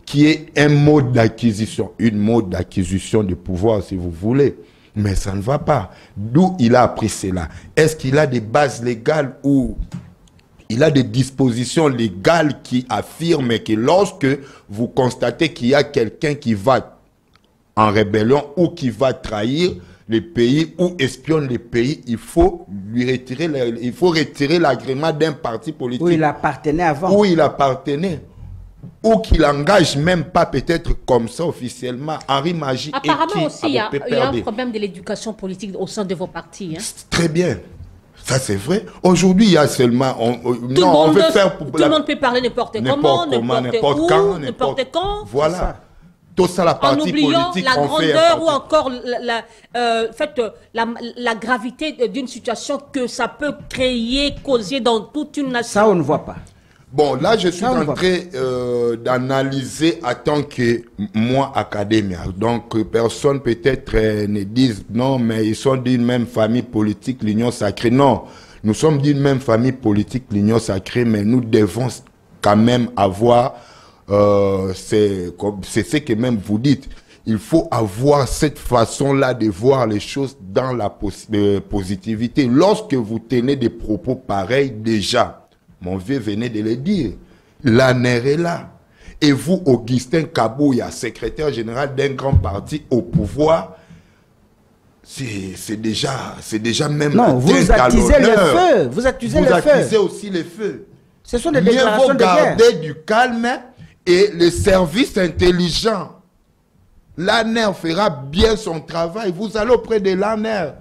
qui est un mode d'acquisition, une mode d'acquisition de pouvoir si vous voulez. Mais ça ne va pas. D'où il a appris cela? Est-ce qu'il a des bases légales ou il a des dispositions légales qui affirment que lorsque vous constatez qu'il y a quelqu'un qui va en rébellion ou qui va trahir les pays ou espionne les pays, il faut lui retirer, il faut retirer l'agrément d'un parti politique. Où il appartenait avant. Où il appartenait. Ou qu'il engage même pas peut-être comme ça officiellement. Henri Magé apparemment aussi, il y a un problème de l'éducation politique au sein de vos partis. Hein? Très bien. Ça, c'est vrai. Aujourd'hui, il y a seulement... tout le monde peut parler n'importe comment, n'importe quand, n'importe quand. Voilà. Tout ça, la partie politique, en oubliant la grandeur ou encore la gravité d'une situation que ça peut créer, causer dans toute une nation. Ça, on ne voit pas. Bon, là, je suis en train d'analyser en tant que moi, académien. Donc, personne peut-être ne dise non, mais ils sont d'une même famille politique, l'Union sacrée. Non, nous sommes d'une même famille politique, l'Union sacrée, mais nous devons quand même avoir, c'est ce que même vous dites, il faut avoir cette façon-là de voir les choses dans la positivité. Lorsque vous tenez des propos pareils, déjà, mon vieux venait de le dire, l'ANR est là. Et vous, Augustin Kabouya, secrétaire général d'un grand parti au pouvoir, c'est déjà même... Non, vous attisez le feu. Vous attisez le feu. Vous attisez aussi les feux. Ce sont des déclarations de guerre. Mieux vaut garder du calme et les services intelligents. L'ANR fera bien son travail. Vous allez auprès de l'ANR.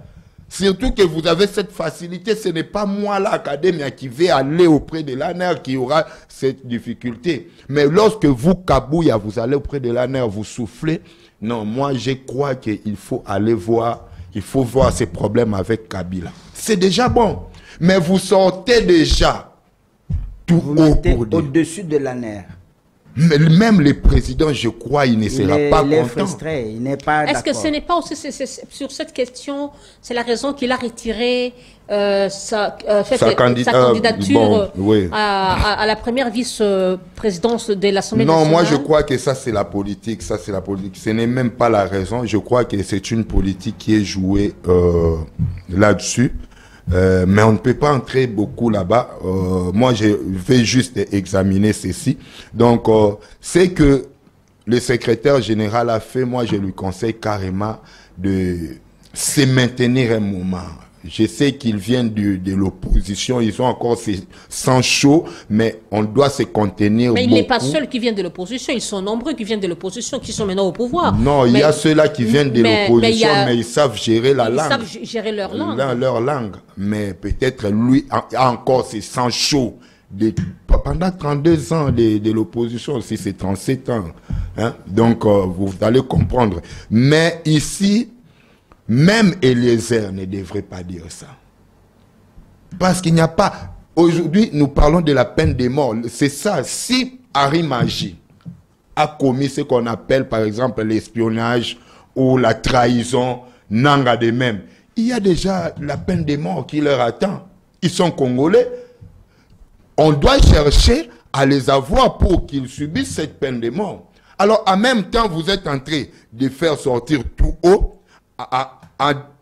Surtout que vous avez cette facilité, ce n'est pas moi l'académien qui vais aller auprès de l'ANR qui aura cette difficulté. Mais lorsque vous, Kabouya, vous allez auprès de l'ANR, vous soufflez, non, moi je crois qu'il faut aller voir, il faut voir ces problèmes avec Kabila. C'est déjà bon, mais vous sortez déjà tout haut pour dire. Au-dessus de l'ANR. Mais même le président, je crois, il ne sera pas content. Il n'est pas d'accord. Est-ce que ce n'est pas aussi sur cette question, c'est la raison qu'il a retiré sa candidature à la première vice-présidence de l'Assemblée nationale? Non, moi je crois que ça c'est la politique, Ce n'est même pas la raison. Je crois que c'est une politique qui est jouée là-dessus. Mais on ne peut pas entrer beaucoup là-bas. Moi, je vais juste examiner ceci. Donc, c'est que le secrétaire général a fait, moi je lui conseille carrément de se maintenir un moment. Je sais qu'ils viennent de l'opposition, ils ont encore sans chaud, mais on doit se contenir. Mais il n'est pas seul qui vient de l'opposition, ils sont nombreux qui viennent de l'opposition, qui sont maintenant au pouvoir. Non, il y a ceux-là qui viennent de l'opposition, mais ils savent gérer la langue. Ils savent gérer leur langue. Leur langue. Mais peut-être lui a encore ses sangs chauds. Pendant 32 ans de l'opposition, aussi c'est 37 ans. Hein? Donc, vous allez comprendre. Mais ici, même Eliezer ne devrait pas dire ça. Parce qu'il n'y a pas... Aujourd'hui, nous parlons de la peine de mort. C'est ça. Si Harry Magie a commis ce qu'on appelle, par exemple, l'espionnage ou la trahison, Nanga de même, il y a déjà la peine de mort qui leur attend. Ils sont Congolais. On doit chercher à les avoir pour qu'ils subissent cette peine de mort. Alors, en même temps, vous êtes en train de faire sortir tout haut,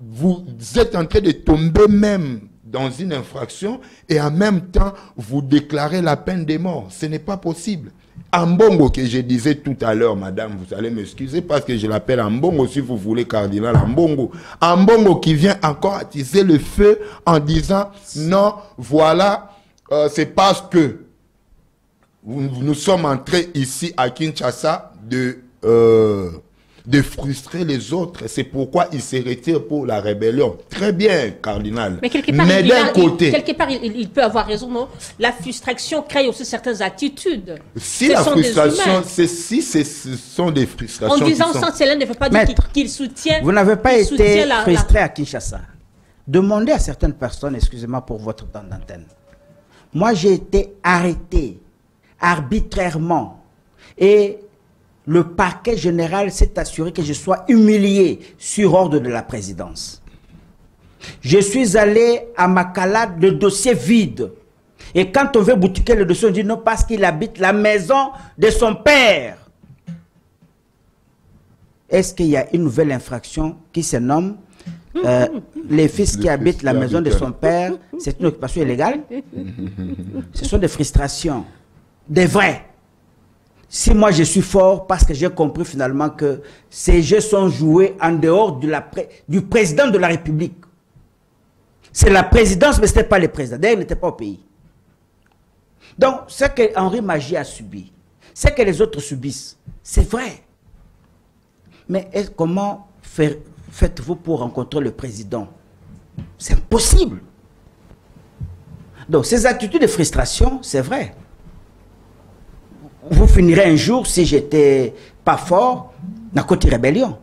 vous êtes en train de tomber même dans une infraction et en même temps, vous déclarez la peine de mort. Ce n'est pas possible. Ambongo, que je disais tout à l'heure, madame, vous allez m'excuser parce que je l'appelle Ambongo, si vous voulez, cardinal Ambongo. Ambongo qui vient encore attiser le feu en disant, non, voilà, c'est parce que nous sommes entrés ici à Kinshasa de frustrer les autres. C'est pourquoi il se retire pour la rébellion. Très bien, cardinal. Mais quelque part, quelque part, il peut avoir raison, non? La frustration crée aussi certaines attitudes. Si la frustration, ce sont des frustrations. En disant ça, cela ne veut pas dire qu'il soutient. Vous n'avez pas été frustré à Kinshasa. Demandez à certaines personnes, excusez-moi pour votre temps d'antenne. Moi, j'ai été arrêté arbitrairement et le parquet général s'est assuré que je sois humilié sur ordre de la présidence. Je suis allé à Makala, le dossier vide. Et quand on veut boutiquer le dossier, on dit non parce qu'il habite la maison de son père. Est-ce qu'il y a une nouvelle infraction qui se nomme les fils qui habitent la maison de son père, c'est une occupation illégale? Ce sont des frustrations, des vrais. Si moi je suis fort parce que j'ai compris finalement que ces jeux sont joués en dehors du président de la République. C'est la présidence, mais ce n'était pas le président. D'ailleurs, il n'était pas au pays. Donc, ce que Henri Magie a subi, ce que les autres subissent, c'est vrai. Mais comment faites-vous pour rencontrer le président? C'est impossible. Donc, ces attitudes de frustration, c'est vrai. Vous finirez un jour, si j'étais pas fort, dans la côté rébellion.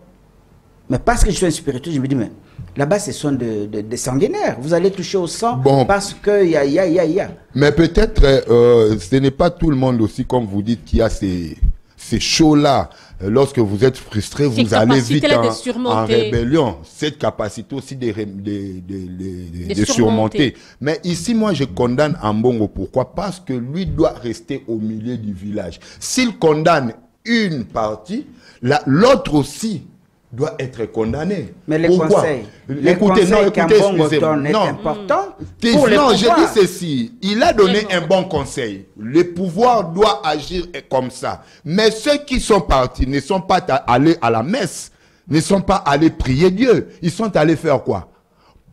Mais parce que je suis un spirituel, je me dis, mais là-bas, ce sont des sanguinaires. Vous allez toucher au sang parce que y a. Mais peut-être, ce n'est pas tout le monde aussi, comme vous dites, qui a ces shows-là. Lorsque vous êtes frustré, vous allez vite en rébellion. Cette capacité aussi de surmonter. Mais ici, moi, je condamne Ambongo. Pourquoi? Parce que lui doit rester au milieu du village. S'il condamne une partie, l'autre aussi doit être condamné. Mais les conseils, qu'Ambongo donne est important. Non, je dis ceci. Il a donné un bon conseil. Le pouvoir doit agir comme ça. Mais ceux qui sont partis ne sont pas allés à la messe, ne sont pas allés prier Dieu. Ils sont allés faire quoi?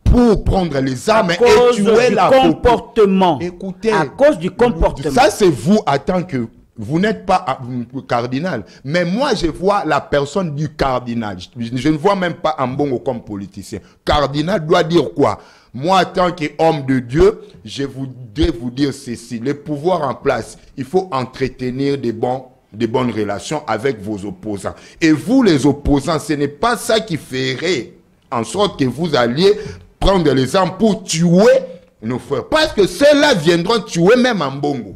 Pour prendre les armes et tuer la comportement. Écoutez, à cause du comportement. Ça, c'est vous en tant que... Vous n'êtes pas cardinal, mais moi je vois la personne du cardinal. Je ne vois même pas Ambongo comme politicien. Cardinal doit dire quoi? Moi, en tant qu'homme de Dieu, je voudrais vous dire ceci. Le pouvoir en place, il faut entretenir des bonnes relations avec vos opposants. Et vous, les opposants, ce n'est pas ça qui ferait en sorte que vous alliez prendre les armes pour tuer nos frères. Parce que ceux-là viendront tuer même Ambongo.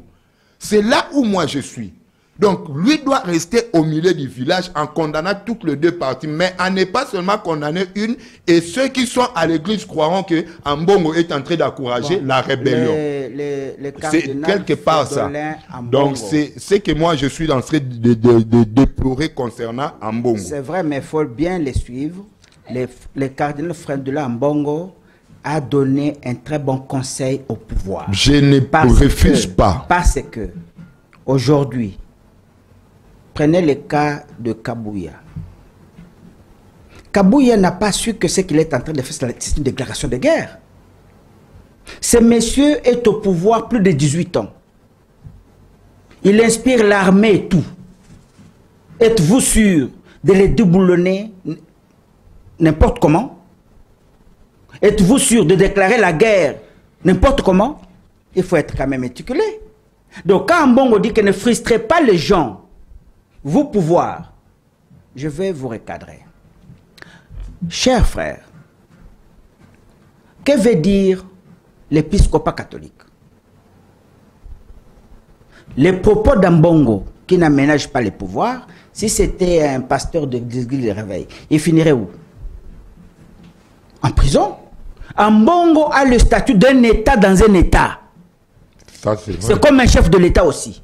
C'est là où moi je suis. Donc, lui doit rester au milieu du village en condamnant toutes les deux parties, mais en ne pas seulement condamner une, et ceux qui sont à l'église croiront que Ambongo est en train d'encourager la rébellion. C'est quelque part ça. Donc, c'est ce que moi je suis en train de déplorer concernant Ambongo. C'est vrai, mais il faut bien les suivre. Les cardinal Frendola Ambongo a donné un très bon conseil au pouvoir. Je ne refuse pas. Parce que, aujourd'hui, Prenez le cas de Kabouya. Kabouya n'a pas su que ce qu'il est en train de faire, c'est une déclaration de guerre. Ce monsieur est au pouvoir plus de 18 ans. Il inspire l'armée et tout. Êtes-vous sûr de les déboulonner n'importe comment? Êtes-vous sûr de déclarer la guerre n'importe comment? Il faut être quand même méticulé. Donc quand Mbongo dit que ne frustrez pas les gens, vous pouvoir, je vais vous recadrer. Chers frères, que veut dire l'épiscopat catholique? Les propos d'Ambongo qui n'aménagent pas les pouvoirs, si c'était un pasteur de l'église de réveil, il finirait où? En prison. Ambongo a le statut d'un État dans un État. C'est comme un chef de l'État aussi.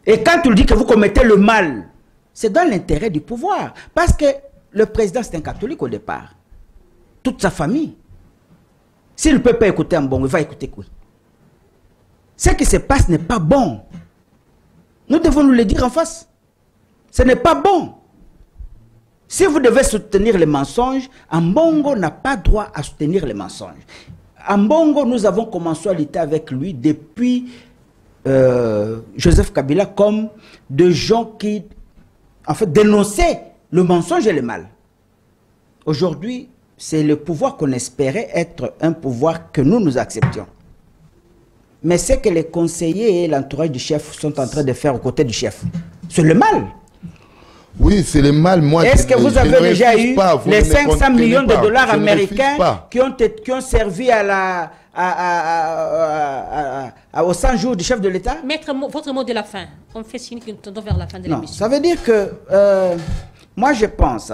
Et quand tu lui dis que vous commettez le mal, c'est dans l'intérêt du pouvoir. Parce que le président, c'est un catholique au départ. Toute sa famille. S'il ne peut pas écouter Ambongo, il va écouter quoi? Ce qui se passe n'est pas bon. Nous devons nous le dire en face. Ce n'est pas bon. Si vous devez soutenir les mensonges, Ambongo n'a pas droit à soutenir les mensonges. Ambongo, nous avons commencé à lutter avec lui depuis Joseph Kabila comme de gens qui, en fait, dénonçaient le mensonge et le mal. Aujourd'hui, c'est le pouvoir qu'on espérait être un pouvoir que nous acceptions. Mais ce que les conseillers et l'entourage du chef sont en train de faire aux côtés du chef, c'est le mal. Oui, c'est le mal. Est-ce que vous avez déjà eu les 500 millions de dollars américains qui ont servi à aux 100 jours du chef de l'État? Maître, votre mot de la fin. On fait signe que nous tendons vers la fin de l'émission. Ça veut dire que, moi je pense,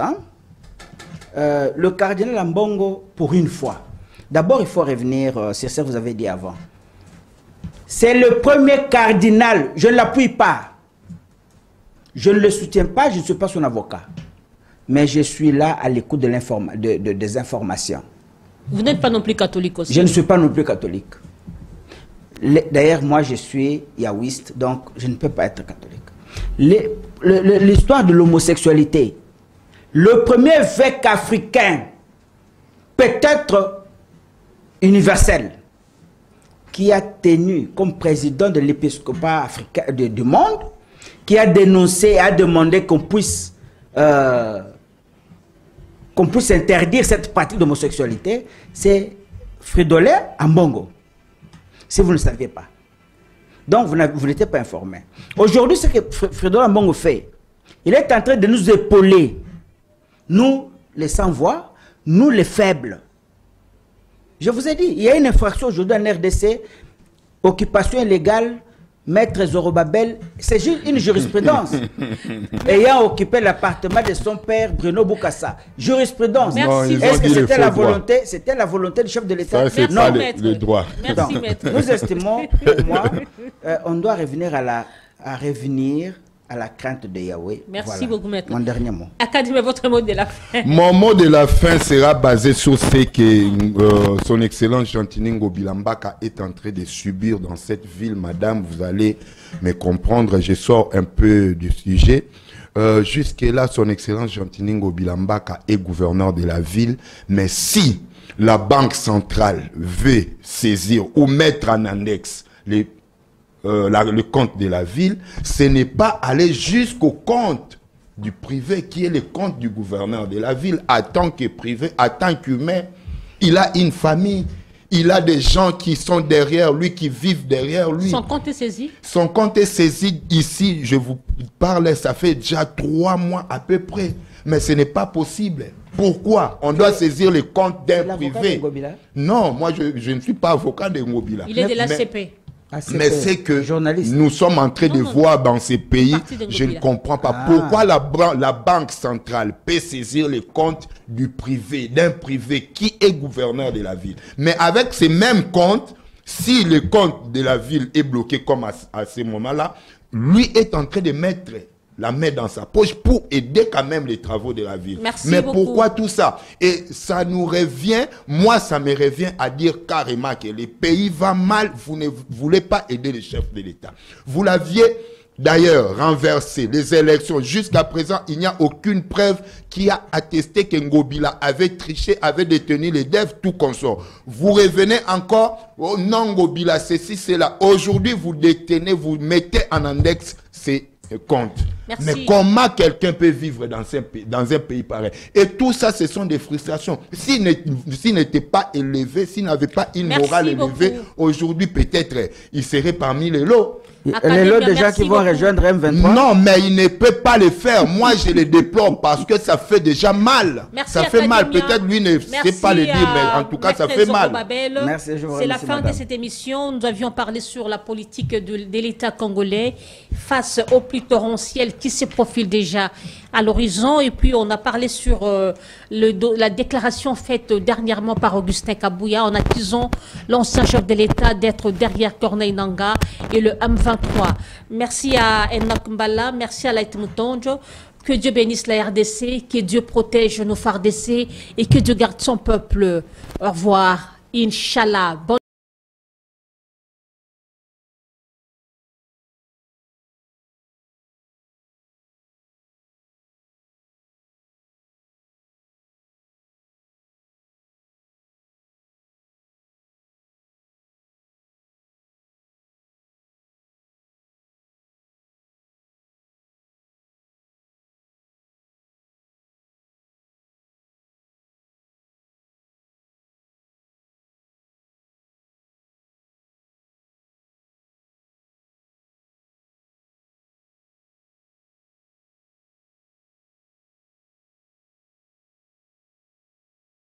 le cardinal Ambongo, pour une fois, d'abord il faut revenir sur ce que vous avez dit avant. C'est le premier cardinal, je ne l'appuie pas. Je ne le soutiens pas, je ne suis pas son avocat. Mais je suis là à l'écoute des informations. Vous n'êtes pas non plus catholique aussi? Je ne suis pas non plus catholique. D'ailleurs, moi, je suis yahwiste, donc je ne peux pas être catholique. L'histoire de l'homosexualité, le premier évêque africain, peut-être universel, qui a tenu comme président de l'épiscopat africain du monde, qui a dénoncé, a demandé qu'on puisse interdire cette pratique d'homosexualité, c'est Fridolin Ambongo. Si vous ne le saviez pas. Donc, vous n'étiez pas informé. Aujourd'hui, ce que Fridolin Ambongo fait, il est en train de nous épauler. Nous, les sans-voix, nous, les faibles. Je vous ai dit, il y a une infraction aujourd'hui en RDC, occupation illégale, Maître Zorobabel, c'est juste une jurisprudence. Ayant occupé l'appartement de son père, Bruno Boukassa. Jurisprudence. Est-ce que c'était la volonté du chef de l'État? Non, le droit. Merci, maître. Nous estimons, pour moi, on doit revenir à la crainte de Yahweh. Merci beaucoup, maître. Mon dernier mot. Académie, votre mot de la fin. Mon mot de la fin sera basé sur ce que son Excellence Jantiningo Bilambaka est en train de subir dans cette ville. Madame, vous allez me comprendre, je sors un peu du sujet. Jusque-là, son Excellence Jantiningo Bilambaka est gouverneur de la ville. Mais si la Banque centrale veut saisir ou mettre en annexe le compte de la ville, ce n'est pas aller jusqu'au compte du privé qui est le compte du gouverneur de la ville. En tant que privé, en tant qu'humain, il a une famille, il a des gens qui sont derrière lui, qui vivent derrière lui. Son compte est saisi? Son compte est saisi ici, je vous parle, ça fait déjà 3 mois à peu près. Mais ce n'est pas possible. Pourquoi on doit saisir le compte d'un privé? Non, moi je ne suis pas avocat de Ngobila. Il est de l'ACP. Mais c'est que nous sommes en train de voir dans ces pays, je ne comprends pas pourquoi la Banque centrale peut saisir les comptes du privé, d'un privé qui est gouverneur de la ville. Mais avec ces mêmes comptes, si le compte de la ville est bloqué comme à ce moment-là, lui est en train de mettre la main dans sa poche pour aider quand même les travaux de la ville. Merci Mais beaucoup. pourquoi tout ça? Et ça nous revient, moi ça me revient à dire carrément que le pays va mal, vous ne voulez pas aider le chef de l'État. Vous l'aviez d'ailleurs renversé les élections. Jusqu'à présent, il n'y a aucune preuve qui a attesté que Ngobila avait triché, avait détenu les devs, tout consort. Vous revenez encore, oh non, Ngobila, ceci, cela. Aujourd'hui, vous détenez, vous mettez en index ces comptes. Merci. Mais comment quelqu'un peut vivre dans un pays pareil? Et tout ça, ce sont des frustrations. S'il n'était pas élevé, s'il n'avait pas une morale élevée, aujourd'hui, peut-être, il serait parmi les lots. Les lots des gens qui vont rejoindre M23. Non, mais il ne peut pas le faire. Moi, je le déplore parce que ça fait déjà mal. Merci ça fait mal. Peut-être lui ne sait pas le dire, mais en tout cas, ça fait mal. Merci, c'est la fin de cette émission. Nous avions parlé sur la politique de l'État congolais face aux pluies torrentielles qui se profilent déjà à l'horizon. Et puis, on a parlé sur la déclaration faite dernièrement par Augustin Kabouya en accusant l'ancien chef de l'État d'être derrière Corneille Nangaa et le M23. Merci à Enoch Mbala, merci à Laït Moutonjo. Que Dieu bénisse la RDC, que Dieu protège nos FARDC et que Dieu garde son peuple. Au revoir, Inch'Allah.